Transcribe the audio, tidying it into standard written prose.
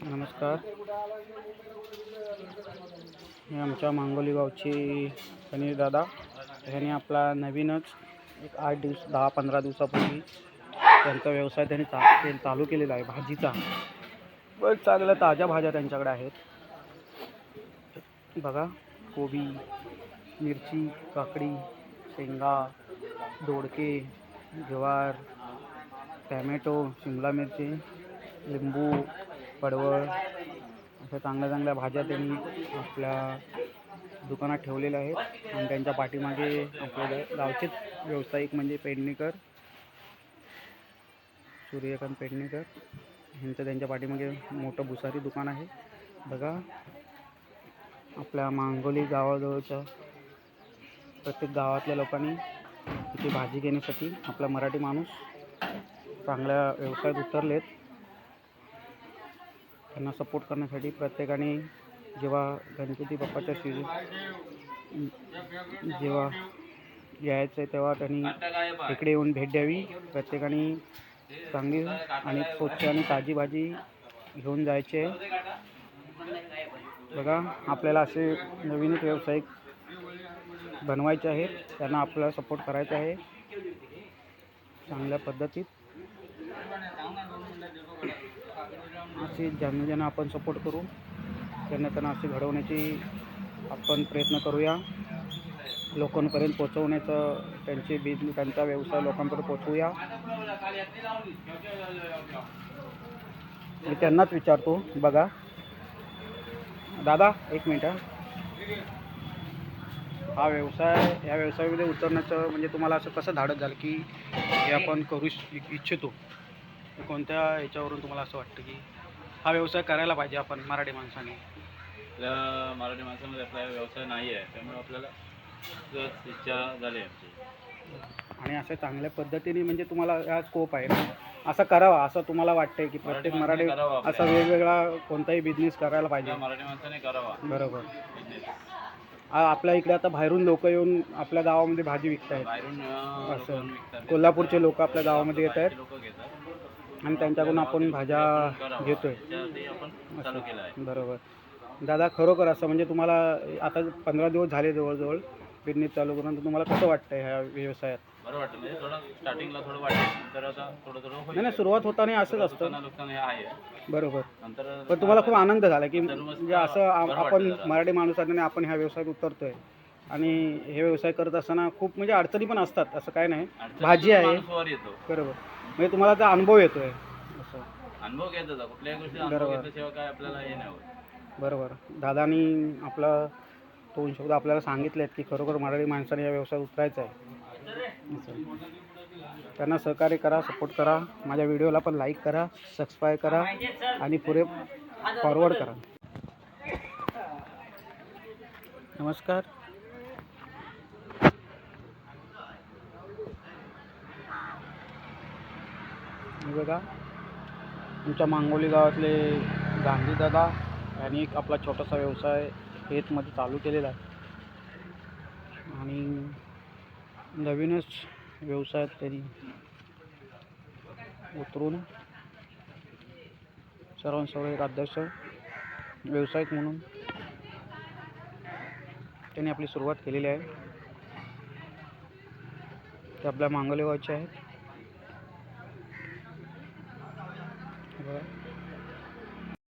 नमस्कार. हे आमच्या मांगोली गावची सनील दादा. ह्यांनी आपला नवीनच एक 10-15 दिवसापूर्वी त्यांचा व्यवसाय त्यांनी चालू केलेला आहे भाजीचा. पण चांगल्या ताज्या भाज्या त्यांच्याकडे आहेत. बघा, कोबी, मिरची, काकडी, शेंगा, दोडके, गवार, टॅमॅटो, शिमला मिरची, लिंबू, पडवळ अशा चांगल्या भाज्या त्यांनी आपल्या दुकानात ठेवलेल्या आहेत. आणि त्यांच्या पाठीमागे आपल्या गावचेच व्यावसायिक म्हणजे पेडणेकर, सूर्यकांत पेडणेकर यांचं त्यांच्या पाठीमागे मोठं भुसारी दुकान आहे. बघा, आपल्या मांगोली गावाजवळच्या प्रत्येक गावातल्या लोकांनी इथे भाजी घेण्यासाठी आपला मराठी माणूस चांगल्या व्यवसायात उतरलेत. त्यांना सपोर्ट करण्यासाठी प्रत्येकाने जेव्हा गणपती बाप्पाच्या जेव्हा यायचं आहे तेव्हा त्यांनी इकडे येऊन भेट द्यावी. प्रत्येकाने चांगली आणि स्वच्छ आणि ताजी भाजी घेऊन जायचे. बघा, आपल्याला असे नवीनच व्यावसायिक बनवायचे आहेत. त्यांना आपल्याला सपोर्ट करायचा आहे चांगल्या पद्धतीत. असे ज्यांना आपण सपोर्ट करू त्यांना असे घडवण्याची आपण प्रयत्न करूया. लोकांपर्यंत पोहोचवण्याचं त्यांचा व्यवसाय लोकांपर्यंत पोहोचवूया. मी त्यांनाच विचारतो. बघा दादा, एक मिनिट. या व्यवसायामध्ये उतरण्याचं म्हणजे तुम्हाला असं कसं धाडस झालं की हे आपण करू इच्छितो? कोणत्या ह्याच्यावरून तुम्हाला असं वाटतं की हा व्यवसाय करायला पाहिजे आपण मराठी माणसाने? आपल्या मराठी माणसामध्ये आपला व्यवसाय नाही आहे, त्यामुळे आपल्याला इच्छा झाली आमची. आणि असं चांगल्या पद्धतीने म्हणजे तुम्हाला हा स्कोप आहे ना असं करावा असं तुम्हाला वाटतंय की प्रत्येक मराठी असा वेगवेगळा कोणताही बिझनेस करायला पाहिजे? मराठी माणसाने करावा. बरोबर. आपल्या इकडे आता बाहेरून लोक येऊन आपल्या गावामध्ये भाजी विकत आहेत. असं कोल्हापूरचे लोक आपल्या गावामध्ये येत आहेत आणि त्यांच्याकडून आपण भाज्या घेतोय. बरोबर. दादा, खरोखर असं म्हणजे तुम्हाला आता 15 दिवस झाले जवळजवळ बिझनेस चालू करून, तर तुम्हाला कसं वाटतंय ह्या व्यवसायात? बरं वाटतं. म्हणजे थोडं स्टार्टिंगला थोडं वाटतं, तर आता थोडं नाही, सुरुवात होताना असंच असतं. नुकसान हे आहे. बरोबर. नंतर पण तुम्हाला खूप आनंद झाला की म्हणजे असं आपण मराठी माणसाने आपण ह्या व्यवसायात उतरतोय. आणि हे व्यवसाय करत असताना खूप म्हणजे अडचणी पण असतात, असं काय नाही. भाजी आहे. बरोबर. म्हणजे तुम्हाला त्याचा अनुभव येतोय. असं अनुभव घ्यायचा कुठल्याही गोष्टी अनुभव काय आपल्याला हे नाही होत. बरोबर. दादानी आपला 2 शब्द आपल्याला सांगितलेत की खरोखर मराठी माणसाने या व्यवसायात उतरायचं आहे. त्यांना सहकार्य करा, सपोर्ट करा. माझ्या व्हिडिओला पण लाईक करा, सबस्क्राईब करा आणि पुढे फॉरवर्ड करा. नमस्कार. बघा, आमच्या मांगोली गावातले गांधी दादा यांनी एक आपला छोटासा व्यवसाय हेतमध्ये चालू केलेला आहे. आणि नवीनच व्यवसायात त्यांनी उतरून सर्वांसमोर एक आदर्श व्यावसायिक म्हणून त्यांनी आपली सुरुवात केलेली आहे. ते आपल्या मांगोली गावचे आहेत.